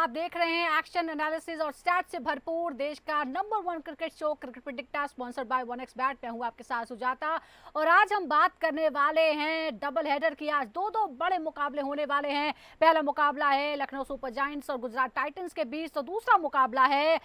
आप देख रहे हैं एक्शन एनालिसिस और स्टैट से भरपूर देश का number 1 cricket show cricket predictor sponsored by 1xBet। मैं हूं आपके साथ सुजाता और आज हम बात करने वाले हैं डबल हेडर की। आज दो बड़े मुकाबले होने वाले हैं। पहला मुकाबला है लखनऊ सुपर जायंट्स और गुजरात टाइटंस के बीच, तो दूसरा मुकाबला है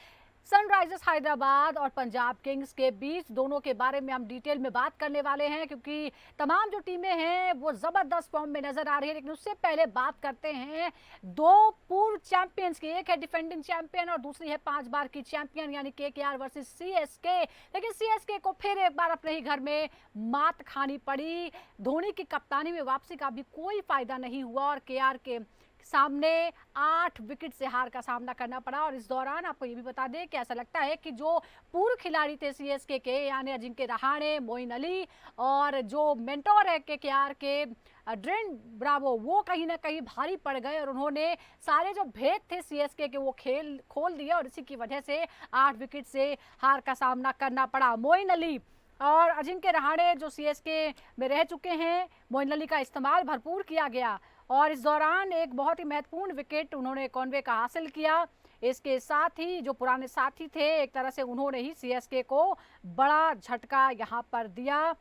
सनराइजर्स हैदराबाद और पंजाब किंग्स के बीच। दोनों के बारे में हम डिटेल में बात करने वाले हैं क्योंकि तमाम जो टीमें हैं वो जबरदस्त फॉर्म में नजर आ रही है। लेकिन उससे पहले बात करते हैं दो पूर्व चैंपियंस की। एक है डिफेंडिंग चैंपियन और दूसरी है 5 बार की चैंपियन यानी केकेआर वर्सेस सीएसके। लेकिन सीएसके को फिर एक बार अपने ही घर में मात खानी पड़ी। धोनी की कप्तानी में वापसी का भी कोई फायदा नहीं हुआ और केआर के सामने 8 विकेट से हार का सामना करना पड़ा। और इस दौरान आपको ये भी बता दें कि ऐसा लगता है कि जो पूर्व खिलाड़ी थे सीएसके के यानी अजिंक्य रहाणे, मोइन अली और जो मेंटोर है केकेआर के ड्रेन ब्रावो, वो कहीं ना कहीं भारी पड़ गए और उन्होंने सारे जो भेद थे सीएसके के वो खेल खोल दिए और इसी की वजह से 8 विकेट से हार का सामना करना पड़ा। मोइन अली और अजिंक्य रहाणे जो सीएसके में रह चुके हैं, मोइन अली का इस्तेमाल भरपूर किया गया और इस दौरान एक बहुत ही महत्वपूर्ण विकेट उन्होंने कॉनवे का हासिल किया। इसके साथ ही जो पुराने साथी थे एक तरह से उन्होंने ही सीएसके को बड़ा झटका यहां पर दिया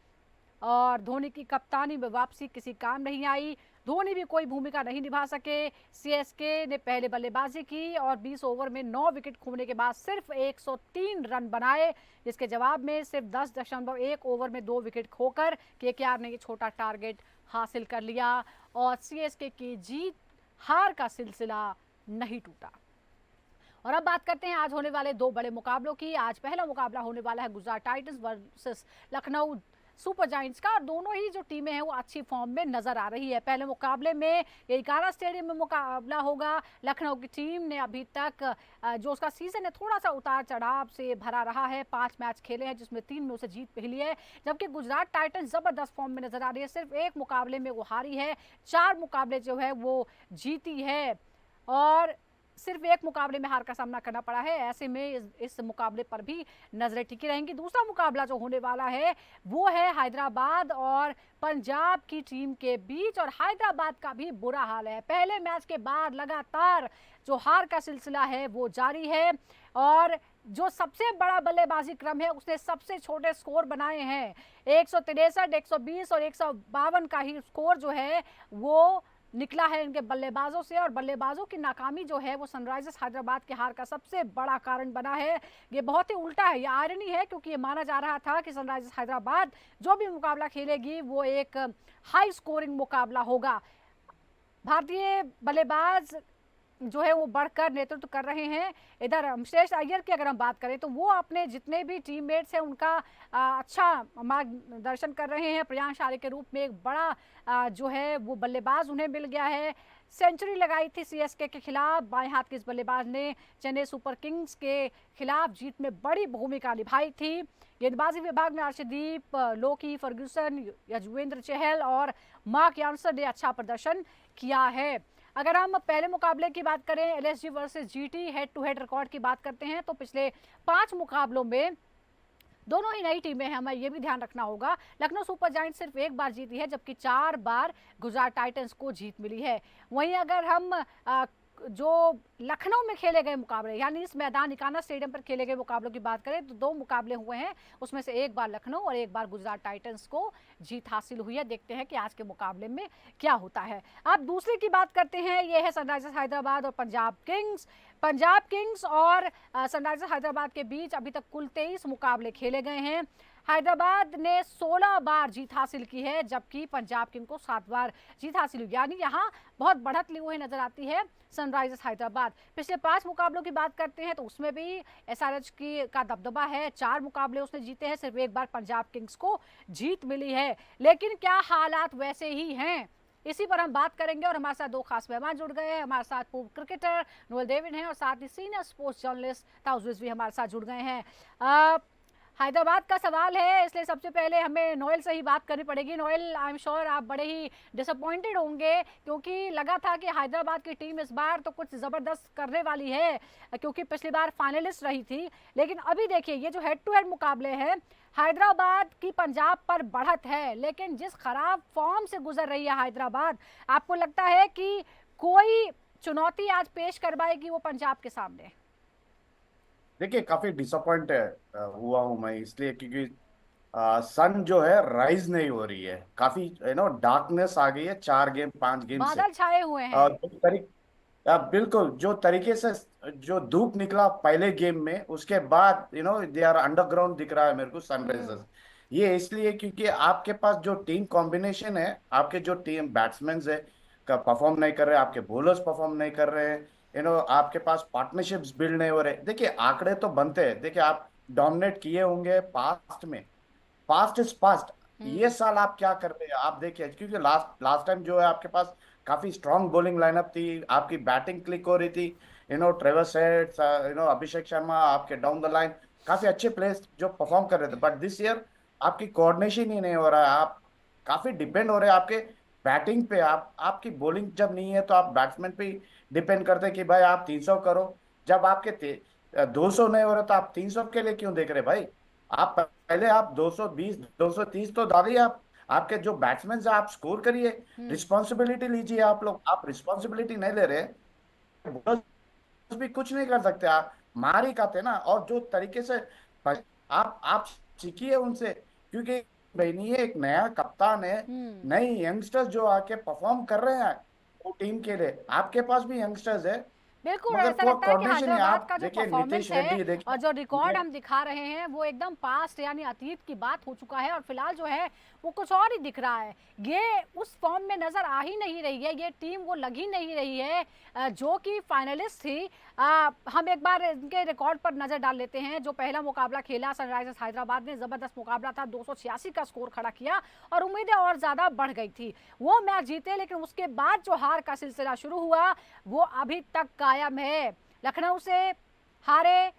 और धोनी की कप्तानी में वापसी किसी काम नहीं आई। धोनी भी कोई भूमिका नहीं निभा सके। सीएसके ने पहले बल्लेबाजी की और 20 ओवर में 9 विकेट खोने के बाद सिर्फ 103 रन बनाए, जिसके जवाब में सिर्फ 10.1 ओवर में 2 विकेट खोकर केकेआर ने ये छोटा टारगेट हासिल कर लिया और सीएसके की जीत हार का सिलसिला नहीं टूटा। और अब बात करते हैं आज होने वाले दो बड़े मुकाबलों की। आज पहला मुकाबला होने वाला है Gujarat Titans versus Lucknow super giants का। दोनों ही जो टीमें हैं वो अच्छी फॉर्म में नजर आ रही है। पहले मुकाबले में एकारा स्टेडियम में मुकाबला होगा। लखनऊ की टीम ने अभी तक जो उसका सीजन है थोड़ा सा उतार चढ़ाव से भरा रहा है। 5 मैच खेले हैं जिसमें 3 में उसे जीत मिली है, जबकि गुजरात टाइटंस जबरदस्त फॉर्म में नजर आ रही है। सिर्फ एक मुकाबले में वो हारी है, 4 मुकाबले जो है वो जीती है और सिर्फ एक मुकाबले में हार का सामना करना पड़ा है। ऐसे में इस मुकाबले पर भी नजरें टिकी रहेंगी। दूसरा मुकाबला जो होने वाला है वो है हैदराबाद और पंजाब की टीम के बीच और हैदराबाद का भी बुरा हाल है। पहले मैच के बाद लगातार जो हार का सिलसिला है वो जारी है और जो सबसे बड़ा बल्लेबाजी क्रम है उसने सबसे छोटे स्कोर बनाए हैं। 163, 120 और 152 का ही स्कोर जो है वो निकला है इनके बल्लेबाजों से और बल्लेबाजों की नाकामी जो है वो सनराइजर्स हैदराबाद के हार का सबसे बड़ा कारण बना है। ये बहुत ही उल्टा है, ये आयरनी है क्योंकि ये माना जा रहा था कि सनराइजर्स हैदराबाद जो भी मुकाबला खेलेगी वो एक हाई स्कोरिंग मुकाबला होगा। भारतीय बल्लेबाज जो है वो बढ़कर नेतृत्व कर रहे हैं। इधर श्रेयस अय्यर की अगर हम बात करें तो वो अपने जितने भी टीममेट्स हैं उनका अच्छा मार्गदर्शन कर रहे हैं। प्रियांश आर्य के रूप में एक बड़ा जो है वो बल्लेबाज उन्हें मिल गया है। सेंचुरी लगाई थी सीएसके के खिलाफ। बाएं हाथ के इस बल्लेबाज ने चेन्नई सुपर किंग्स के खिलाफ जीत में बड़ी भूमिका निभाई थी। गेंदबाजी विभाग में अर्शदीप, लोकी फर्ग्यूसन, यजुवेंद्र चहल और मार्क यानसन ने अच्छा प्रदर्शन किया है। अगर हम पहले मुकाबले की बात करें LSG versus GT head to head record की बात करते हैं तो पिछले 5 मुकाबलों में दोनों ही नई टीमें हैं, हमें यह भी ध्यान रखना होगा। लखनऊ सुपर जायंट्स सिर्फ एक बार जीती है जबकि 4 बार गुजरात टाइटंस को जीत मिली है। वहीं अगर हम जो लखनऊ में खेले गए मुकाबले यानी इस मैदान इकाना स्टेडियम पर खेले गए मुकाबलों की बात करें तो 2 मुकाबले हुए हैं, उसमें से एक बार लखनऊ और एक बार गुजरात टाइटंस को जीत हासिल हुई है। देखते हैं कि आज के मुकाबले में क्या होता है। अब दूसरे की बात करते हैं, ये है सनराइजर्स हैदराबाद और पंजाब किंग्स। पंजाब किंग्स और सनराइजर्स हैदराबाद के बीच अभी तक कुल 23 मुकाबले खेले गए हैं। हैदराबाद ने 16 बार जीत हासिल की है जबकि पंजाब किंग को 7 बार जीत हासिल हुई, यानी यहाँ बहुत बढ़त ली हुई नजर आती है सनराइजर्स हैदराबाद। पिछले 5 मुकाबलों की बात करते हैं तो उसमें भी एसआरएच की का दबदबा है। 4 मुकाबले उसने जीते हैं, सिर्फ एक बार पंजाब किंग्स को जीत मिली है। लेकिन क्या हालात वैसे ही हैं, इसी पर हम बात करेंगे और हमारे साथ 2 खास मेहमान जुड़ गए हैं। हमारे साथ पूर्व क्रिकेटर नोएल डेविड हैं और साथ ही senior sports journalist Taus Rizvi हमारे साथ जुड़ गए हैं। हैदराबाद का सवाल है इसलिए सबसे पहले हमें नोएल से ही बात करनी पड़ेगी। नोएल, आई एम श्योर आप बड़े ही डिसअपॉइंटेड होंगे क्योंकि लगा था कि हैदराबाद की टीम इस बार तो कुछ ज़बरदस्त करने वाली है क्योंकि पिछली बार फाइनलिस्ट रही थी। लेकिन अभी देखिए ये जो हेड टू हेड मुकाबले हैं, हैदराबाद की पंजाब पर बढ़त है, लेकिन जिस खराब फॉर्म से गुजर रही है हैदराबाद, आपको लगता है कि कोई चुनौती आज पेश करवाएगी वो पंजाब के सामने? देखिए काफी डिसअपॉइंट हुआ हूं मैं, इसलिए क्योंकि सन जो है राइज नहीं हो रही है, काफी डार्कनेस आ गई है 4 गेम 5 गेम से। बादल छाए हुए हैं। और बिल्कुल जो तरीके से जो धूप निकला पहले गेम में, उसके बाद दे आर अंडरग्राउंड दिख रहा है मेरे को हम्म। सनराइजर्स। ये इसलिए क्योंकि आपके पास जो टीम कॉम्बिनेशन है, आपके जो टीम बैट्समैन है का परफॉर्म नहीं कर रहे, आपके बॉलर्स परफॉर्म नहीं कर रहे हैं, आपके पास पार्टनरशिप्स बिल्ड नहीं हो रहे। देखिए आंकड़े तो बनते हैं, देखिए आप डोमिनेट किए होंगे पास्ट में, पास्ट इज पास्ट। ये हम्म। साल आप क्या कर रहे हैं आप देखिए, क्योंकि लास्ट लास्ट टाइम जो है आपके पास काफी स्ट्रांग बॉलिंग लाइनअप थी, आपकी बैटिंग क्लिक हो रही थी, ट्रेविस हेड, अभिषेक शर्मा, आपके डाउन द लाइन काफी अच्छे प्लेयर्स जो परफॉर्म कर रहे थे। बट दिस ईयर आपकी कोऑर्डिनेशन ही नहीं हो रहा है, आप काफी डिपेंड हो रहे हैं आपके बैटिंग पे। आपकी बॉलिंग जब नहीं है तो आप बैट्समैन पे डिपेंड करते हैं कि भाई आप 300 करो। जब आपके 200 नहीं हो रहा तो आप 300 के लिए क्यों देख रहे भाई? आप पहले आप 220 230 तो डालिए। आप आपके जो बैट्समैन है आप स्कोर करिए, हम्म। रिस्पॉन्सिबिलिटी लीजिए। आप लोग आप रिस्पॉन्सिबिलिटी नहीं ले रहे, बॉलर्स भी कुछ नहीं कर सकते, आप मार ही खाते ना। और जो तरीके से आप सीखिए उनसे, क्योंकि बहनी एक नया कप्तान है, हम्म। नई यंगस्टर्स जो आके परफॉर्म कर रहे हैं वो टीम के लिए। आपके पास भी यंगस्टर्स है बिल्कुल, मगर ऐसा लगता है कि कोऑर्डिनेशन है। हैदराबाद आप का जो देखिए परफॉर्मेंस नीतीश है रेड्डी और जो रिकॉर्ड देखिए। हम दिखा रहे हैं वो एकदम पास्ट यानी अतीत की बात हो चुका है, और फिलहाल जो है वो कुछ और ही दिख रहा है। ये उस फॉर्म में नजर आ ही नहीं रही है, ये टीम वो लग ही नहीं रही है जो कि फाइनलिस्ट थी। हम एक बार इनके रिकॉर्ड पर नजर डाल लेते हैं। जो पहला मुकाबला खेला सनराइजर्स हैदराबाद ने, जबरदस्त मुकाबला था, 286 का स्कोर खड़ा किया और उम्मीदें और ज्यादा बढ़ गई थी। वो मैच जीते, लेकिन उसके बाद जो हार का सिलसिला शुरू हुआ वो अभी तक कायम है। लखनऊ से हारे,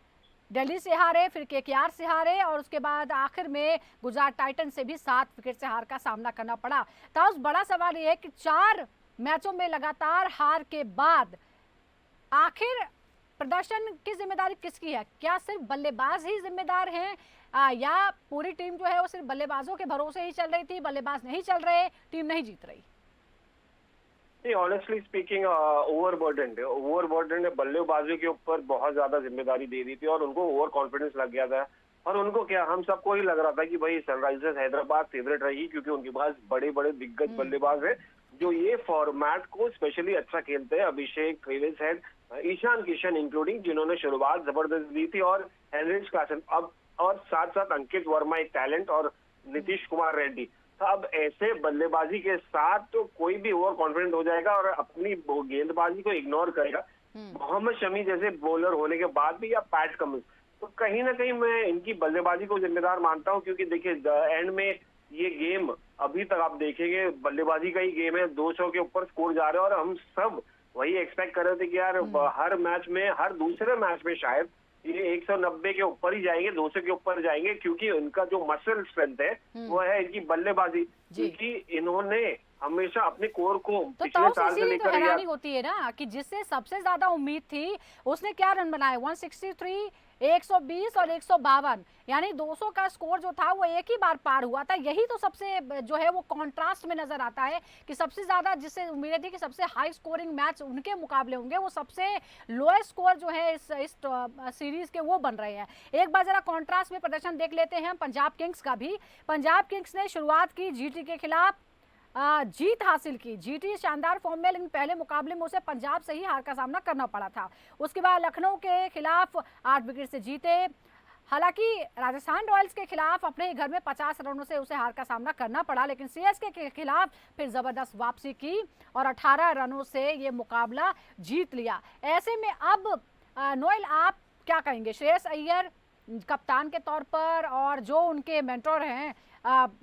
दिल्ली से हारे, फिर केकेआर से हारे और उसके बाद आखिर में गुजरात टाइटन से भी 7 विकेट से हार का सामना करना पड़ा। ताउस बड़ा सवाल यह है कि 4 मैचों में लगातार हार के बाद आखिर प्रदर्शन की जिम्मेदारी किसकी है? क्या सिर्फ बल्लेबाज ही जिम्मेदार हैं या पूरी टीम जो है वो सिर्फ बल्लेबाजों के भरोसे ही चल रही थी, बल्लेबाज नहीं चल रहे, टीम नहीं जीत रही? नहीं, ऑनेस्टली स्पीकिंग ओवरबर्डन ने बल्लेबाजों के ऊपर बहुत ज्यादा जिम्मेदारी दे दी थी और उनको ओवर कॉन्फिडेंस लग गया था। और उनको क्या, हम सबको ही लग रहा था कि भाई सनराइजर्स हैदराबाद फेवरेट रहेगी क्योंकि उनके पास बड़े बड़े दिग्गज बल्लेबाज हैं जो ये फॉर्मेट को स्पेशली अच्छा खेलते हैं। Abhishek, Travis Head, Ishan Kishan including, जिन्होंने शुरुआत जबरदस्त दी थी, और हेनरिच क्लासन, अब और साथ साथ अंकित वर्मा एक टैलेंट, और नीतीश कुमार रेड्डी। तो अब ऐसे बल्लेबाजी के साथ तो कोई भी ओवर कॉन्फिडेंट हो जाएगा और अपनी गेंदबाजी को इग्नोर करेगा। मोहम्मद शमी जैसे बॉलर होने के बाद भी, या पैट कमिंस, तो कहीं ना कहीं मैं इनकी बल्लेबाजी को जिम्मेदार मानता हूं, क्योंकि देखिए एंड में ये गेम अभी तक आप देखेंगे बल्लेबाजी का ही गेम है, 200 के ऊपर स्कोर जा रहे हैं। और हम सब वही एक्सपेक्ट कर रहे थे कि यार हर मैच में, हर दूसरे मैच में शायद ये 190 के ऊपर ही जाएंगे, 200 के ऊपर जाएंगे, क्योंकि उनका जो मसल स्ट्रेंथ है वो है इनकी बल्लेबाजी, क्योंकि इन्होंने हमेशा अपने कोर को तो पिछले ताउस साल से इसीलिए तो लेकर हैरानी यार। होती है ना कि जिससे सबसे ज्यादा उम्मीद थी उसने क्या रन बनाए, 163, 120 और 152, यानी 200 का स्कोर जो था वो एक ही बार पार हुआ था। यही तो सबसे जो है वो कॉन्ट्रास्ट में नजर आता है कि सबसे ज्यादा जिससे उम्मीद थी कि सबसे हाई स्कोरिंग मैच उनके मुकाबले होंगे, वो सबसे लोएस्ट स्कोर जो है इस सीरीज के वो बन रहे हैं। एक बार जरा कॉन्ट्रास्ट में प्रदर्शन देख लेते हैं पंजाब किंग्स का भी। पंजाब किंग्स ने शुरुआत की जीटी के खिलाफ, जीत हासिल की। जीटी शानदार फॉर्म में, लेकिन पहले मुकाबले में उसे पंजाब से ही हार का सामना करना पड़ा था। उसके बाद लखनऊ के खिलाफ 8 विकेट से जीते। हालांकि राजस्थान रॉयल्स के खिलाफ अपने घर में 50 रनों से उसे हार का सामना करना पड़ा, लेकिन सीएसके के खिलाफ फिर जबरदस्त वापसी की और 18 रनों से ये मुकाबला जीत लिया। ऐसे में अब नोएल आप क्या कहेंगे श्रेयस अय्यर कप्तान के तौर पर, और जो उनके मेंटर हैं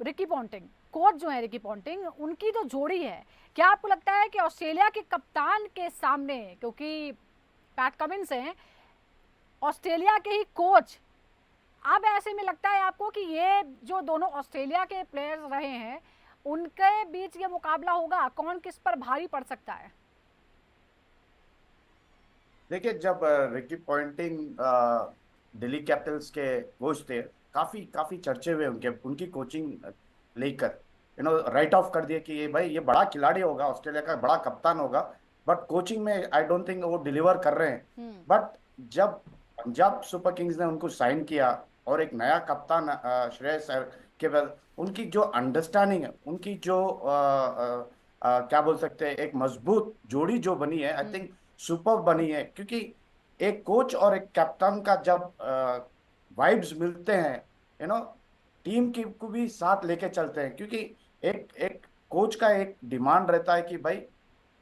रिकी पॉन्टिंग, कोच जो है रिकी पॉन्टिंग, उनकी जो जोड़ी है, क्या आपको लगता है कि ऑस्ट्रेलिया के कप्तान के सामने, क्योंकि पैट कमिंस हैं ऑस्ट्रेलिया के ही कोच, अब ऐसे में लगता है आपको कि ये जो दोनों ऑस्ट्रेलिया के प्लेयर्स रहे हैं उनके बीच ये मुकाबला होगा, कौन किस पर भारी पड़ सकता है? देखिए जब रिकी पॉन्टिंग दिल्ली कैपिटल्स के कोच थे, काफी काफी चर्चे हुए उनके उनकी कोचिंग लेकर। राइट ऑफ कर दिया कि ये भाई ये बड़ा खिलाड़ी होगा, ऑस्ट्रेलिया का बड़ा कप्तान होगा, बट कोचिंग में आई डोंट थिंक वो डिलीवर कर रहे हैं। बट जब पंजाब सुपर किंग्स ने उनको साइन किया और एक नया कप्तान श्रेयस अय्यर के बाद उनकी जो अंडरस्टैंडिंग है, उनकी जो क्या बोल सकते हैं, एक मजबूत जोड़ी जो बनी है, आई थिंक सुपर बनी है। क्योंकि एक कोच और एक कैप्टन का जब वाइब्स मिलते हैं, टीम की को भी साथ लेके चलते हैं। क्योंकि एक एक कोच का एक डिमांड रहता है कि भाई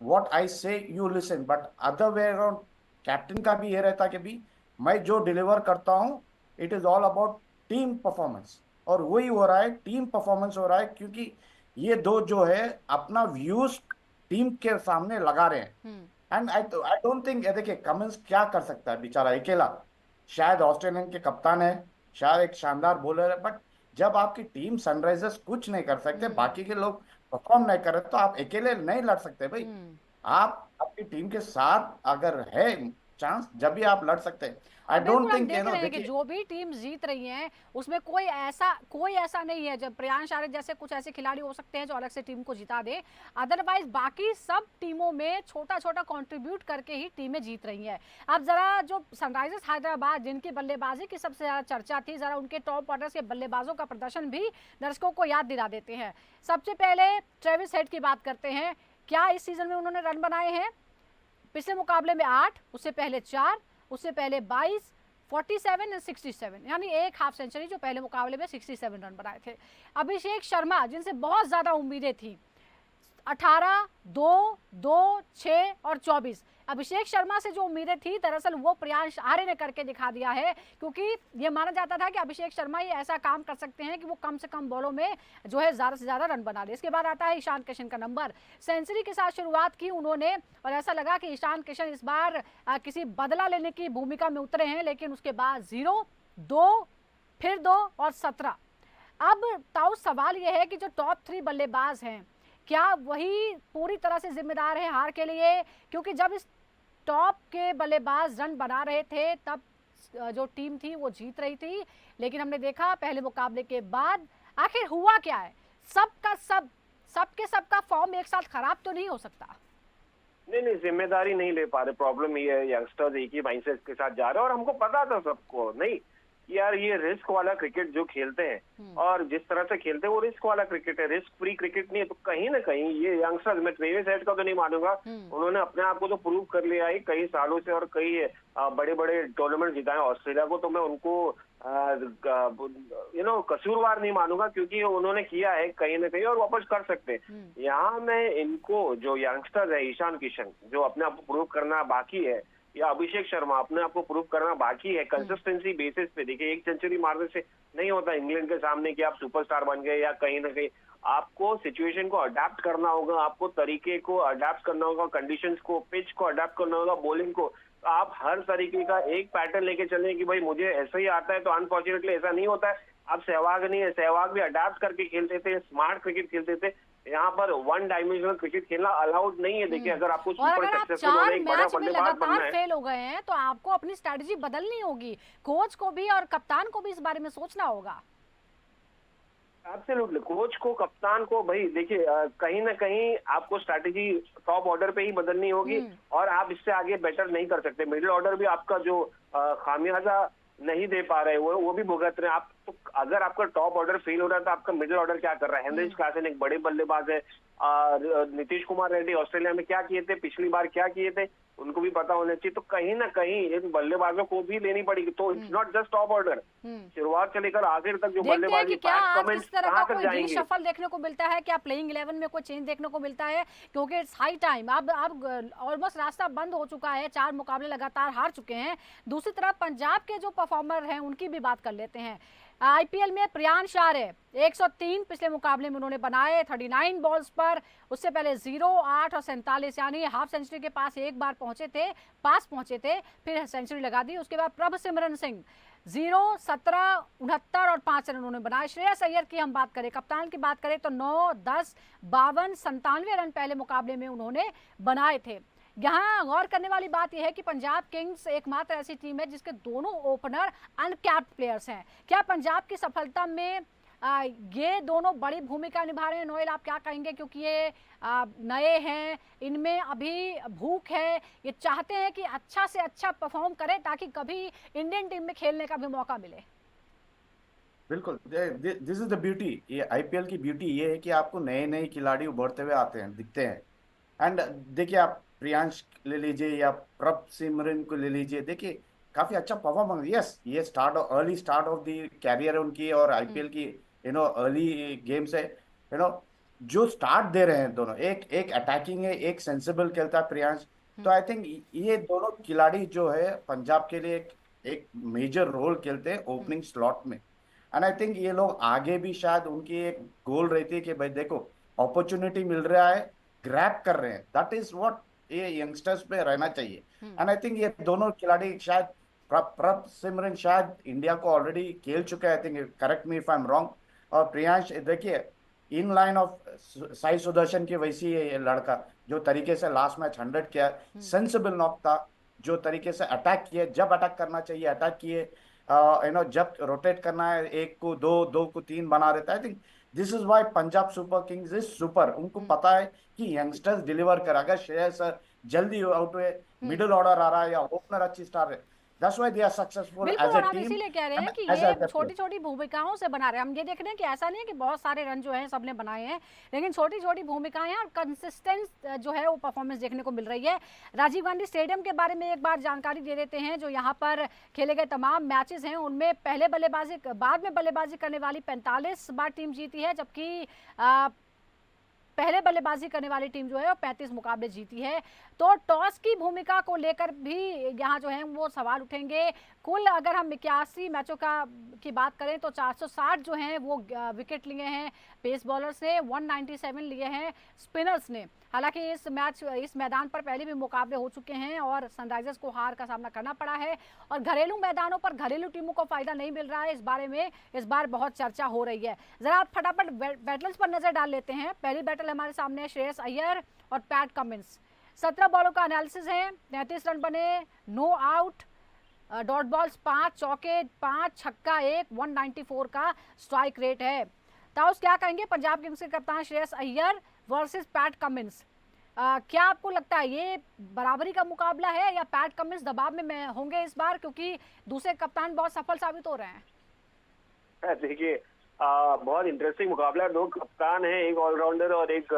व्हाट आई से you listen, but other way around captain का भी ये रहता है कि भी मैं जो डिलीवर करता हूँ it is all about team performance. और वही हो रहा है, टीम परफॉर्मेंस हो रहा है। क्योंकि ये दो जो है अपना व्यूज टीम के सामने लगा रहे हैं। एंड आई डोंट थिंक, देखिए कमिंस क्या कर सकता है बेचारा अकेला, शायद ऑस्ट्रेलियन के कप्तान है, शायद एक शानदार बॉलर है, बट जब आपकी टीम सनराइजर्स कुछ नहीं कर सकते, बाकी के लोग परफॉर्म नहीं कर रहे, तो आप अकेले नहीं लड़ सकते भाई। आप अपनी टीम के साथ अगर है चांस, जब भी आप लड़ सकते हैं। आई बिल्कुल डोंट हम थिंक देख रहे हैं कि देखिए जो भी टीम जीत रही है उसमें कोई ऐसा नहीं है, जब प्रियांश आर्य जैसे कुछ ऐसे खिलाड़ी हो सकते हैं जो अलग से टीम को जिता दे, अदरवाइज बाकी सब टीमों में छोटा छोटा कंट्रीब्यूट करके ही टीमें जीत रही हैं। अब जरा जो सनराइजर्स हैदराबाद जिनकी बल्लेबाजी की सबसे ज्यादा चर्चा थी, जरा उनके टॉप ऑर्डर के बल्लेबाजों का प्रदर्शन भी दर्शकों को याद दिला देते हैं। सबसे पहले ट्रेविस हेड की बात करते हैं। क्या इस सीजन में उन्होंने रन बनाए हैं? पिछले मुकाबले में 8, उससे पहले 4, उससे पहले 22, 47 और 67, यानी एक हाफ सेंचुरी जो पहले मुकाबले में 67 रन बनाए थे। अभिषेक शर्मा जिनसे बहुत ज्यादा उम्मीदें थी, 18, 2, 2, 6 और 24। अभिषेक शर्मा से जो उम्मीदें थी दरअसल वो प्रियांश आर्य ने करके दिखा दिया है, क्योंकि ये माना जाता था कि अभिषेक शर्मा ये ऐसा काम कर सकते हैं कि वो कम से कम बॉलों में जो है ज्यादा से ज्यादा रन बना दे। इसके बाद आता है ईशान किशन का नंबर। सेंचुरी के साथ शुरुआत की उन्होंने और ऐसा लगा कि ईशान किशन इस बार किसी बदला लेने की भूमिका में उतरे हैं, लेकिन उसके बाद 0, 2, फिर 2 और 17। अब ताऊ सवाल यह है कि जो टॉप 3 बल्लेबाज हैं क्या वही पूरी तरह से जिम्मेदार है हार के लिए? क्योंकि जब इस टॉप के बल्लेबाज रन बना रहे थे तब जो टीम थी वो जीत रही थी, लेकिन हमने देखा पहले मुकाबले के बाद आखिर हुआ क्या है। सबका फॉर्म एक साथ खराब तो नहीं हो सकता। नहीं, जिम्मेदारी नहीं ले पा रहे। प्रॉब्लम ये है यंगस्टर्स एक ही माइंडसेट के साथ जा रहे हैं, और हमको पता था सबको नहीं यार ये रिस्क वाला क्रिकेट जो खेलते हैं और जिस तरह से खेलते हैं वो रिस्क वाला क्रिकेट है, रिस्क फ्री क्रिकेट नहीं है। तो कहीं ना कहीं ये यंगस्टर्स, मैं ट्रेविस हेड का तो नहीं मानूंगा, उन्होंने अपने आप को तो प्रूव कर लिया है कई सालों से, और कई बड़े बड़े टूर्नामेंट जिताए ऑस्ट्रेलिया को। तो मैं उनको कसूरवार नहीं मानूंगा, क्योंकि उन्होंने किया है कहीं ना कहीं और वापस कर सकते हैं। यहाँ मैं इनको जो यंगस्टर्स है, ईशान किशन जो अपने आप को प्रूव करना बाकी है, या अभिषेक शर्मा अपने आप को प्रूव करना बाकी है कंसिस्टेंसी बेसिस पे। देखिए एक सेंचुरी मारने से नहीं होता इंग्लैंड के सामने कि आप सुपरस्टार बन गए, या कहीं ना कहीं आपको सिचुएशन को अडेप्ट करना होगा, आपको तरीके को अडेप्ट करना होगा, कंडीशंस को, पिच को अडेप्ट करना होगा, बॉलिंग को। आप हर तरीके का एक पैटर्न लेके चले कि भाई मुझे ऐसा ही आता है, तो अनफॉर्चुनेटली ऐसा नहीं होता है। अब सहवाग नहीं है, सहवाग भी अडेप्ट करके खेलते थे, स्मार्ट क्रिकेट खेलते थे। यहाँ पर वन डायमेंशनल क्रिकेट खेलना अलाउड नहीं है। देखिए अगर आपको सुपर सक्सेसफुल होना है, एक बड़ा बल्लेबाज बनना है, फेल हो गए हैं तो आपको अपनी स्ट्रेटजी बदलनी होगी। कोच को भी और कप्तान को भी इस बारे में सोचना होगा। एब्सोल्युटली, कोच को, कप्तान को, भाई देखिए कहीं ना कहीं आपको स्ट्रैटेजी टॉप ऑर्डर पे ही बदलनी होगी, और आप इससे आगे बेटर नहीं कर सकते। मिडिल ऑर्डर भी आपका जो खामियाजा नहीं दे पा रहे वो भी भुगत रहे हैं आप। तो अगर आपका टॉप ऑर्डर फेल हो रहा है तो आपका मिडिल ऑर्डर क्या कर रहा है? हेनरिच क्लासन एक बड़े बल्लेबाज है, नीतीश कुमार रेड्डी ऑस्ट्रेलिया में क्या किए थे, पिछली बार क्या किए थे, उनको भी पता होना चाहिए। तो कहीं ना कहीं इन बल्लेबाजों को भी लेनी पड़ेगी। तो it's not just top order, शुरुआत से लेकर आखिर तक जो बल्लेबाजी कहाँ तक जाएंगे। शफल देखने को मिलता है, क्या प्लेइंग 11 में कोई चेंज देखने को मिलता है? क्योंकि इट्स हाई टाइम। अब ऑलमोस्ट रास्ता बंद हो चुका है, 4 मुकाबले लगातार हार चुके हैं। दूसरी तरफ पंजाब के जो परफॉर्मर हैं उनकी भी बात कर लेते हैं। आईपीएल में प्रियांश आर्य 103 पिछले मुकाबले में उन्होंने बनाए 39 बॉल्स पर, उससे पहले 0, 8 और 47, यानी हाफ सेंचुरी के पास एक बार पहुंचे थे, फिर सेंचुरी लगा दी। उसके बाद प्रभसिमरन सिंह 0, 17, 69 और 5 रन उन्होंने बनाए। श्रेयस अय्यर की हम बात करें, कप्तान की बात करें तो 9, 10, 52, 97 रन पहले मुकाबले में उन्होंने बनाए थे। यहाँ गौर करने वाली बात यह है कि पंजाब किंग्स एकमात्र ऐसी टीम है जिसके दोनों ओपनर अनकैप्ड प्लेयर्स हैं। क्या पंजाब की सफलता में ये दोनों बड़ी भूमिका निभा रहे हैं। नोएल, आप क्या कहेंगे, क्योंकि ये नए हैं, इनमें अभी भूख है, ये चाहते हैं कि अच्छा से अच्छा परफॉर्म करें ताकि कभी इंडियन टीम में खेलने का भी मौका मिले। बिल्कुल, दिस इज द ब्यूटी, ये आईपीएल की ब्यूटी ये है कि आपको नए नए खिलाड़ी उभरते हुए आते हैं, दिखते हैं। एंड देखिए, आप प्रियांश ले लीजिए या प्रभ सिमरन को ले लीजिए, देखिए काफी अच्छा परफॉर्मेंस। यस, ये start early start off the career उनकी, और हम्म, आईपीएल की अर्ली गेम से जो स्टार्ट दे रहे हैं दोनों, एक एक अटैकिंग है, एक सेंसिबल खेलता है प्रियांश। तो हम्म, आई थिंक ये दोनों खिलाड़ी जो है पंजाब के लिए एक मेजर रोल खेलते हैं हम्म, ओपनिंग स्लॉट में। एंड आई थिंक ये लोग आगे भी शायद उनकी एक गोल रहती है कि भाई देखो, अपॉर्चुनिटी मिल रहा है, ग्रैब कर रहे हैं, दैट इज व्हाट ये यंगस्टर्स पे रहना चाहिए। हम्म, एंड आई थिंक ये दोनों खिलाड़ी शायद, प्रभ सिमरन शायद इंडिया को ऑलरेडी खेल चुके हैं, I think, correct me if I am wrong. और प्रियांश देखिए, in line of Sai Sudarshan की वैसी है ये लड़का, जो तरीके से लास्ट मैच 100 किया, हम्म, सेंसिबल नॉक था, जो तरीके से अटैक किए, जब अटैक करना चाहिए अटैक किए, जब रोटेट करना है, एक को दो, दो को तीन बना देता है। I think this is why Punjab Super Kings is super. उनको हम्म, पता है कि यंगस्टर्स डिलीवर कर, अगर श्रेयस जल्दी आउट हुए, हम्म। मिडिल ऑर्डर आ रहा है या ओपनर अच्छी स्टार है, that's why they are successful बिल्कुल, एज और अ हम टीम इसीलिए कह रहे एंड हैं कि एज ये अ छोटी छोटी भूमिकाओं से बना रहे हैं। हम ये देख रहे हैं कि ऐसा नहीं है कि बहुत सारे रन जो हैं सबने बनाए हैं, लेकिन छोटी छोटी भूमिकाएं हैं और कंसिस्टेंट जो है वो परफॉर्मेंस देखने को मिल रही है। राजीव गांधी स्टेडियम के बारे में एक बार जानकारी दे देते हैं। जो यहाँ पर खेले गए तमाम मैचेस हैं उनमें पहले बल्लेबाजी बाद में बल्लेबाजी करने वाली 45 बार टीम जीती है, जबकि पहले बल्लेबाजी करने वाली टीम जो है वो 35 मुकाबले जीती है। तो टॉस की भूमिका को लेकर भी यहाँ जो है वो सवाल उठेंगे। कुल अगर हम 81 मैचों का की बात करें तो 460 जो हैं वो विकेट लिए हैं पेस बॉलर्स ने, 197 लिए हैं स्पिनर्स ने। हालांकि इस मैदान पर पहले भी मुकाबले हो चुके हैं और सनराइजर्स को हार का सामना करना पड़ा है, और घरेलू मैदानों पर घरेलू टीमों को फायदा नहीं मिल रहा है। इस बारे में इस बार बहुत चर्चा हो रही है। जरा आप फटाफट बैटल्स पर नजर डाल लेते हैं। पहली बैटल हमारे सामने है श्रेयस अय्यर और पैट कमिंस। 17 बॉलों का एनालिसिस है, 33 रन बने, नो आउट, डॉट बॉल्स 5, चौके 5, छक्का 1, 194 का स्ट्राइक रेट है। ताउस, क्या कहेंगे पंजाब किंग्स के कप्तान Shreyas Iyer versus PAT Cummins? क्या आपको लगता है ये बराबरी का मुकाबला है या पैट कमिंस दबाव में होंगे इस बार, क्योंकि दूसरे कप्तान बहुत सफल साबित हो रहे हैं? देखिए, बहुत इंटरेस्टिंग मुकाबला है। दो कप्तान है, एक ऑलराउंडर और एक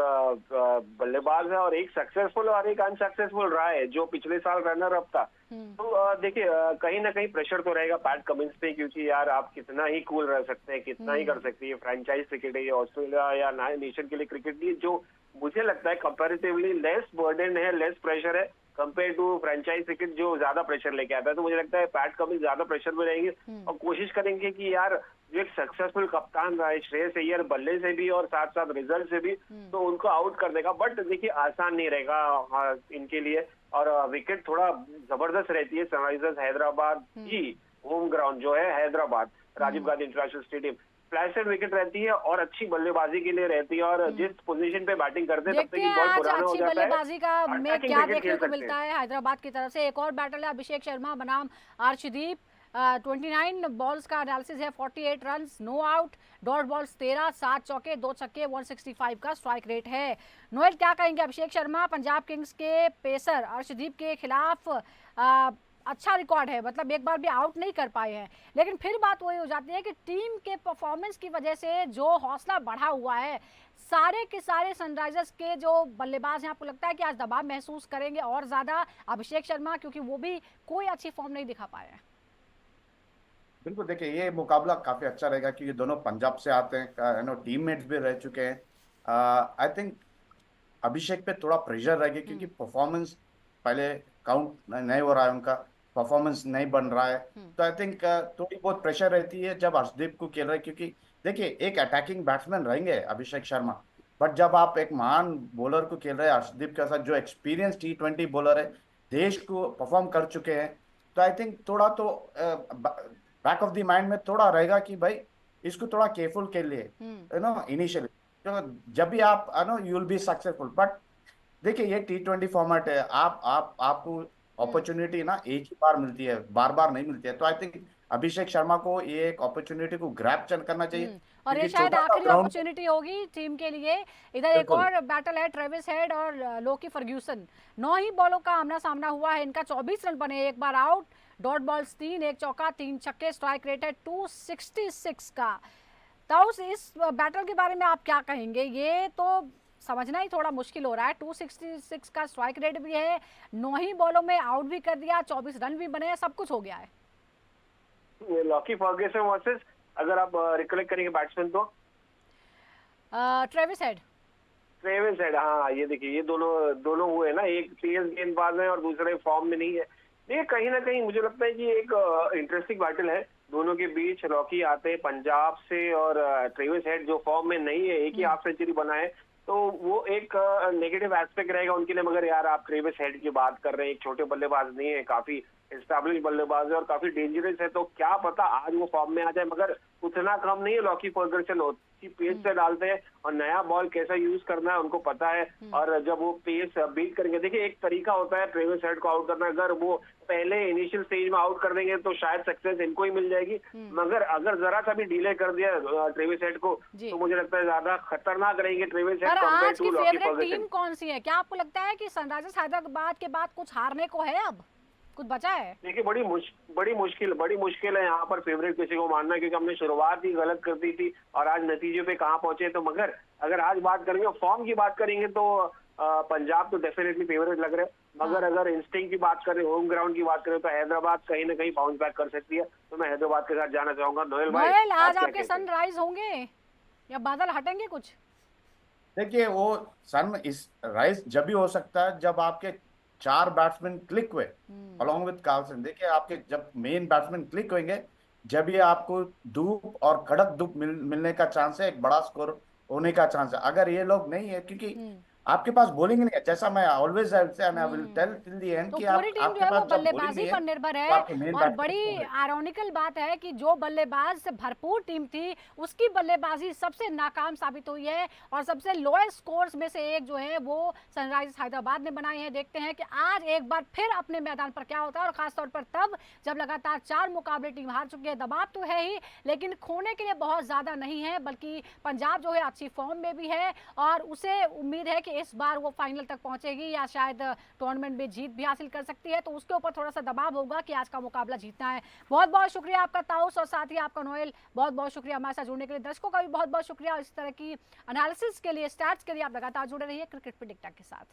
बल्लेबाज है, और एक सक्सेसफुल और एक अनसक्सेसफुल रहा है जो पिछले साल रनर अप था। तो देखिए, कहीं ना कहीं प्रेशर तो रहेगा पैट कमिंस पे, क्योंकि यार आप कितना ही कूल रह सकते हैं, कितना ही कर सकते हैं। फ्रेंचाइज क्रिकेट है ये, ऑस्ट्रेलिया या नेशन के लिए क्रिकेट नहीं, जो मुझे लगता है कंपैरेटिवली लेस बर्डन है, लेस प्रेशर है कंपेयर टू फ्रेंचाइज क्रिकेट जो ज्यादा प्रेशर लेके आता है। तो मुझे लगता है पैट कमिंस ज्यादा प्रेशर में रहेंगे और कोशिश करेंगे कि यार जो एक सक्सेसफुल कप्तान रहा है श्रेयस अय्यर, बल्ले से भी और साथ साथ रिजल्ट से भी, तो उनको आउट कर देगा। बट देखिए, आसान नहीं रहेगा इनके लिए, और विकेट थोड़ा जबरदस्त रहती है। सनराइजर्स हैदराबाद की होम ग्राउंड जो है Hyderabad, Rajiv Gandhi international stadium, flashed wicket रहती है और अच्छी बल्लेबाजी के लिए रहती है, और जिस पोजीशन पे बैटिंग करते हैं तब तक देखते हैं बॉल आज पुराना हो अच्छी जाता है, बल्लेबाजी का में अटैकिंग क्या क्रिकेट देखने खेल को सकते मिलता हैं। है हैदराबाद की तरफ से। एक और बैटल है अभिषेक शर्मा बनाम अर्शदीप। 29 बॉल्स का एनालिसिस है, 48 run, not out, dot balls 13, 7 चौके 2 छक्के, 165 का स्ट्राइक रेट है। नोएल, क्या कहेंगे? अभिषेक शर्मा पंजाब किंग्स के पेसर अर्शदीप के खिलाफ अच्छा रिकॉर्ड है, मतलब एक बार भी आउट नहीं कर पाए हैं, लेकिन फिर बात वही हो जाती है कि टीम के परफॉर्मेंस की वजह से जो हौसला बढ़ा हुआ है, सारे के सारे सनराइजर्स के जो बल्लेबाज हैं, आपको लगता है कि आज दबाव महसूस करेंगे और ज्यादा अभिषेक शर्मा, क्योंकि वो भी कोई अच्छी फॉर्म नहीं दिखा पाए हैं? बिल्कुल, देखिए ये मुकाबला काफी अच्छा रहेगा क्योंकि दोनों पंजाब से आते हैं, टीममेट्स भी रह चुके हैं। आई थिंक अभिषेक पे थोड़ा प्रेशर रहेगा क्योंकि परफॉर्मेंस पहले काउंट नहीं हो रहा है, उनका परफॉर्मेंस नहीं बन रहा है। तो आई थिंक थोड़ी बहुत प्रेशर रहती है जब अर्शदीप को खेल रहे हैं, क्योंकि देखिए एक अटैकिंग बैट्समैन रहेंगे अभिषेक शर्मा, बट जब आप एक महान बॉलर को खेल रहे हैं अर्शदीप के साथ, जो एक्सपीरियंस T20 बॉलर है, देश को परफॉर्म कर चुके हैं, तो आई थिंक थोड़ा तो बैक ऑफ द माइंड में थोड़ा रहेगा कि भाई इसको थोड़ा केयरफुल के लिए, इनिशियली, तो जब भी आप you will be successful. But देखिए ये T20 फॉर्मेट है, आपको अपॉर्चुनिटी ना एक ही बार मिलती है, बार बार नहीं मिलती है। तो आई थिंक अभिषेक शर्मा को ये एक अपॉर्चुनिटी को ग्रैब करना चाहिए, और ये क्योंकि शायद छोटा सा आखिरी ग्राउंड। अपॉर्चुनिटी होगी टीम के लिए। इधर एक बिल्कुल। और बैटल है, ट्रेविस हेड और लोकी फर्ग्यूसन। 9 ही बॉलों का आमना सामना हुआ है इनका, 24 रन बने, एक बार आउट, डॉट बॉल्स 3, एक चौका, 3 छक्के, स्ट्राइक रेट है 266 का। तो इस बैटल के बारे में आप क्या कहेंगे? ये तो समझना ही थोड़ा मुश्किल हो रहा है। 266 का स्ट्राइक रेट भी है, 9 ही बॉलों में आउट भी कर दिया, 24 रन भी बने हैं, सब कुछ हो गया है। लॉकी फर्ग्यूसन वर्सेस, अगर आप रिकलेक्ट करेंगे बैट्समैन, तो ट्रेविस हेड। ट्रेविस हेड, हाँ ये देखिए, ये दोनों दोनों हुए ना, एक तेज गेंदबाज है और दूसरे फॉर्म में नहीं है। ये कहीं ना कहीं मुझे लगता है कि एक इंटरेस्टिंग बैटल है दोनों के बीच। लॉकी आते हैं पंजाब से और ट्रेविस हेड जो फॉर्म में नहीं है, एक ही हाफ सेंचुरी बनाए, तो वो एक नेगेटिव एस्पेक्ट रहेगा उनके लिए। मगर यार, आप ट्रेविस हेड की बात कर रहे हैं, एक छोटे बल्लेबाज नहीं है, काफी एस्टैब्लिश बल्लेबाज है और काफी डेंजरस है, तो क्या पता आज वो फॉर्म में आ जाए। मगर उतना कम नहीं है लॉकी फर्गुसन, उसकी पेस से डालते हैं और नया बॉल कैसा यूज करना है उनको पता है। और जब वो पेस बीट करेंगे, देखिए एक तरीका होता है ट्रेविस हेड को आउट करना, अगर वो पहले इनिशियल स्टेज में आउट कर देंगे तो शायद सक्सेस इनको ही मिल जाएगी। मगर अगर जरा सा भी डिले कर दिया ट्रेविस हेड को, तो मुझे लगता है ज्यादा खतरनाक रहेंगे ट्रेविस हेड पर कंपेयर आज टू की लॉकी फेवरेट फर्गुसन। टीम कौन सी है? क्या आपको लगता है कि सनराइजर्स हैदराबाद के बाद कुछ हारने को है, अब कुछ बचा है? देखिए बड़ी मुश्किल है यहाँ पर फेवरेट किसी को मानना, क्योंकि हमने शुरुआत ही गलत कर दी थी और आज नतीजे पे कहाँ पहुंचे। तो मगर अगर आज बात करेंगे, फॉर्म की बात करेंगे, तो पंजाब तो डेफिनेटली फेवरेट लग रहे हैं। मगर अगर इंस्टिंक्ट की बात करें, होम ग्राउंड की बात करें, तो हैदराबाद कहीं ना कहीं बाउंस बैक कर सकती है। तो मैं हैदराबाद के साथ जाना चाहूंगा। नोएल भाई, नोएल, आप आज क्या आपके कहते हैं? सनराइज होंगे या बादल हटेंगे कुछ? देखिए वो सन इस राइस जब भी हो सकता है जब आपके 4 बैट्समैन क्लिक हुए अलोंग विद कार्लसन। देखिए आपके जब मेन बैट्समैन क्लिक होंगे, जब ये आपको धूप और कड़क धूप मिलने का चांस है, एक बड़ा स्कोर होने का चांस है। अगर ये लोग नहीं है, क्योंकि आपके पास बॉलिंग नहीं है, जैसा मैं always I will tell till the end तो कि पूरी आप टीम जो आपके है वो पास जब बॉलिंग बल्लेबाजी नहीं है पर निर्भर तो है। आपके मेन और बैट्समैन बड़ी कौन है। आयरॉनिकल बात है कि जो बल्लेबाज से भरपूर टीम थी उसकी बल्लेबाजी सबसे नाकाम साबित हुई है और सबसे लोएस्ट स्कोर्स में से एक जो है वो सनराइजर्स हैदराबाद ने बनाई है। देखते हैं कि आज एक बार फिर अपने मैदान पर क्या होता है, और खासतौर पर तब जब लगातार 4 मुकाबले टीम हार चुकी है। दबाव तो है ही, लेकिन खोने के लिए बहुत ज्यादा नहीं है, बल्कि पंजाब जो है अच्छी फॉर्म में भी है और उसे उम्मीद है कि इस बार वो फाइनल तक पहुंचेगी या शायद टूर्नामेंट में जीत भी हासिल कर सकती है। तो उसके ऊपर थोड़ा सा दबाव होगा कि आज का मुकाबला जीतना है। बहुत बहुत शुक्रिया आपका ताउस और साथ ही आपका नोएल, बहुत बहुत शुक्रिया हमारे साथ जुड़ने के लिए। दर्शकों का भी बहुत बहुत शुक्रिया। इस तरह की एनालिसिस के लिए, स्टैट्स के लिए आप लगातार जुड़े रहिए क्रिकेट प्रेडिक्टर के साथ।